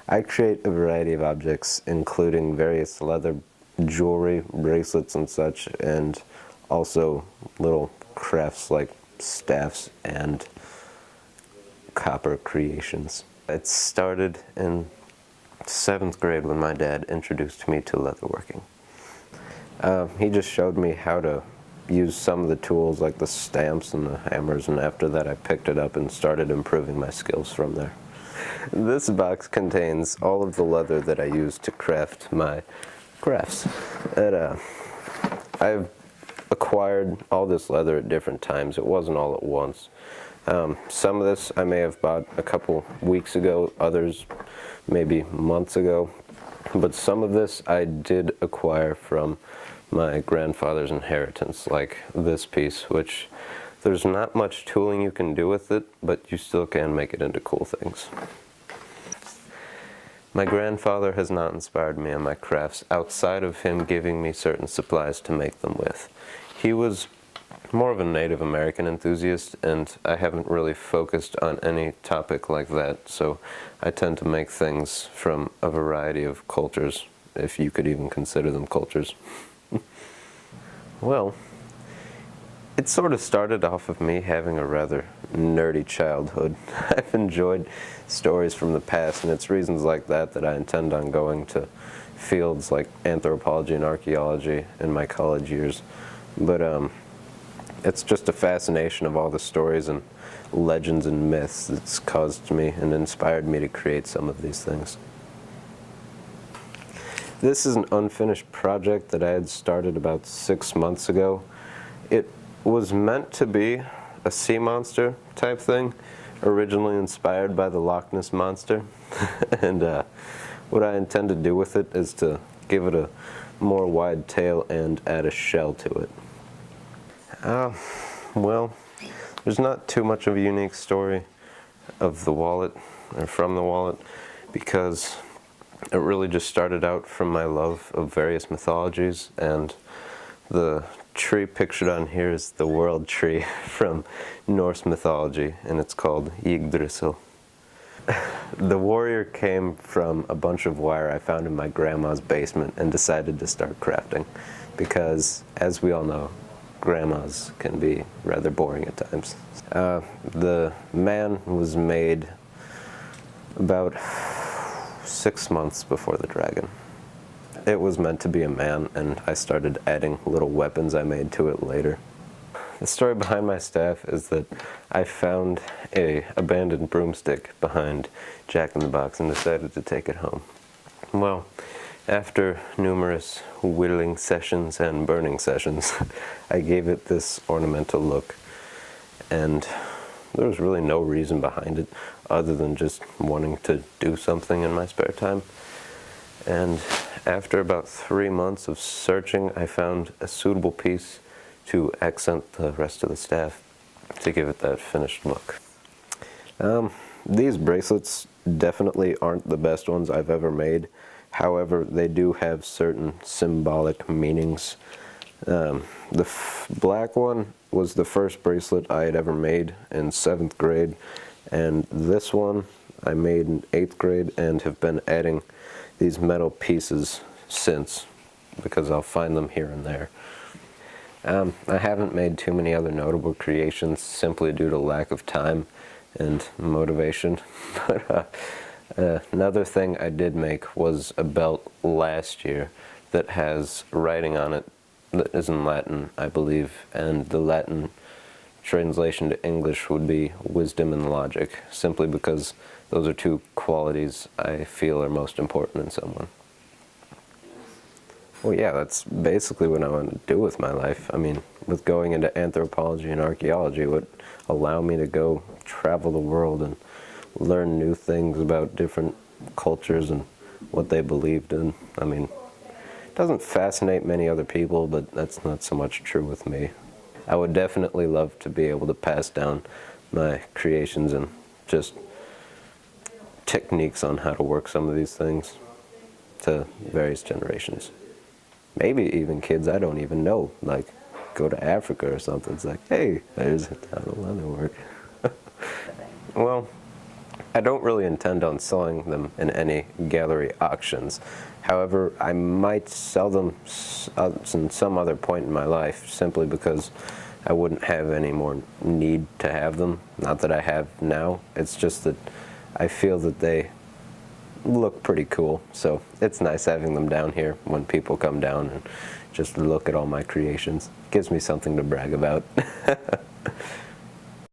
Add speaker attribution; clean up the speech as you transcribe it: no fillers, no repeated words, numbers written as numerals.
Speaker 1: I create a variety of objects, including various leather jewelry, bracelets and such, and also little crafts like staffs and copper creations. It started in 7th grade when my dad introduced me to leatherworking. He just showed me how to use some of the tools like the stamps and the hammers, and after that I picked it up and started improving my skills from there. This box contains all of the leather that I use to craft my crafts. I've acquired all this leather at different times. It wasn't all at once. Some of this I may have bought a couple weeks ago, others maybe months ago, but some of this I did acquire from my grandfather's inheritance, like this piece, which there's not much tooling you can do with it, but you still can make it into cool things. My grandfather has not inspired me in my crafts outside of him giving me certain supplies to make them with. He was more of a Native American enthusiast, and I haven't really focused on any topic like that, so I tend to make things from a variety of cultures, if you could even consider them cultures. Well, it sort of started off of me having a rather nerdy childhood. I've enjoyed stories from the past, and it's reasons like that that I intend on going to fields like anthropology and archaeology in my college years. But it's just a fascination of all the stories and legends and myths that's caused me and inspired me to create some of these things. This is an unfinished project that I had started about 6 months ago. It was meant to be a sea monster type thing, originally inspired by the Loch Ness Monster. And what I intend to do with it is to give it a more wide tail and add a shell to it. Well, there's not too much of a unique story of the wallet, or from the wallet, because it really just started out from my love of various mythologies, and the tree pictured on here is the world tree from Norse mythology, and it's called Yggdrasil. The warrior came from a bunch of wire I found in my grandma's basement and decided to start crafting, because, as we all know, grandmas can be rather boring at times. The man was made about 6 months before the dragon. It was meant to be a man, and I started adding little weapons I made to it later. The story behind my staff is that I found an abandoned broomstick behind Jack in the Box and decided to take it home. Well, after numerous whittling sessions and burning sessions, I gave it this ornamental look, and there was really no reason behind it other than just wanting to do something in my spare time. And after about 3 months of searching, I found a suitable piece to accent the rest of the staff to give it that finished look. These bracelets definitely aren't the best ones I've ever made. However, they do have certain symbolic meanings. The black one was the first bracelet I had ever made in 7th grade, and this one I made in 8th grade and have been adding these metal pieces since, because I'll find them here and there. I haven't made too many other notable creations simply due to lack of time and motivation. But another thing I did make was a belt last year that has writing on it that is in Latin, I believe, and the Latin translation to English would be wisdom and logic, simply because those are two qualities I feel are most important in someone. Well, yeah, that's basically what I want to do with my life. I mean, with going into anthropology and archaeology, it would allow me to go travel the world and learn new things about different cultures and what they believed in. I mean, it doesn't fascinate many other people, but that's not so much true with me. I would definitely love to be able to pass down my creations and just techniques on how to work some of these things to various generations. Maybe even kids I don't even know, like go to Africa or something. It's like, hey, there's how to leatherwork. Well, I don't really intend on selling them in any gallery auctions. However, I might sell them in some other point in my life, simply because I wouldn't have any more need to have them. Not that I have now, it's just that I feel that they look pretty cool. So it's nice having them down here when people come down and just look at all my creations. Gives me something to brag about.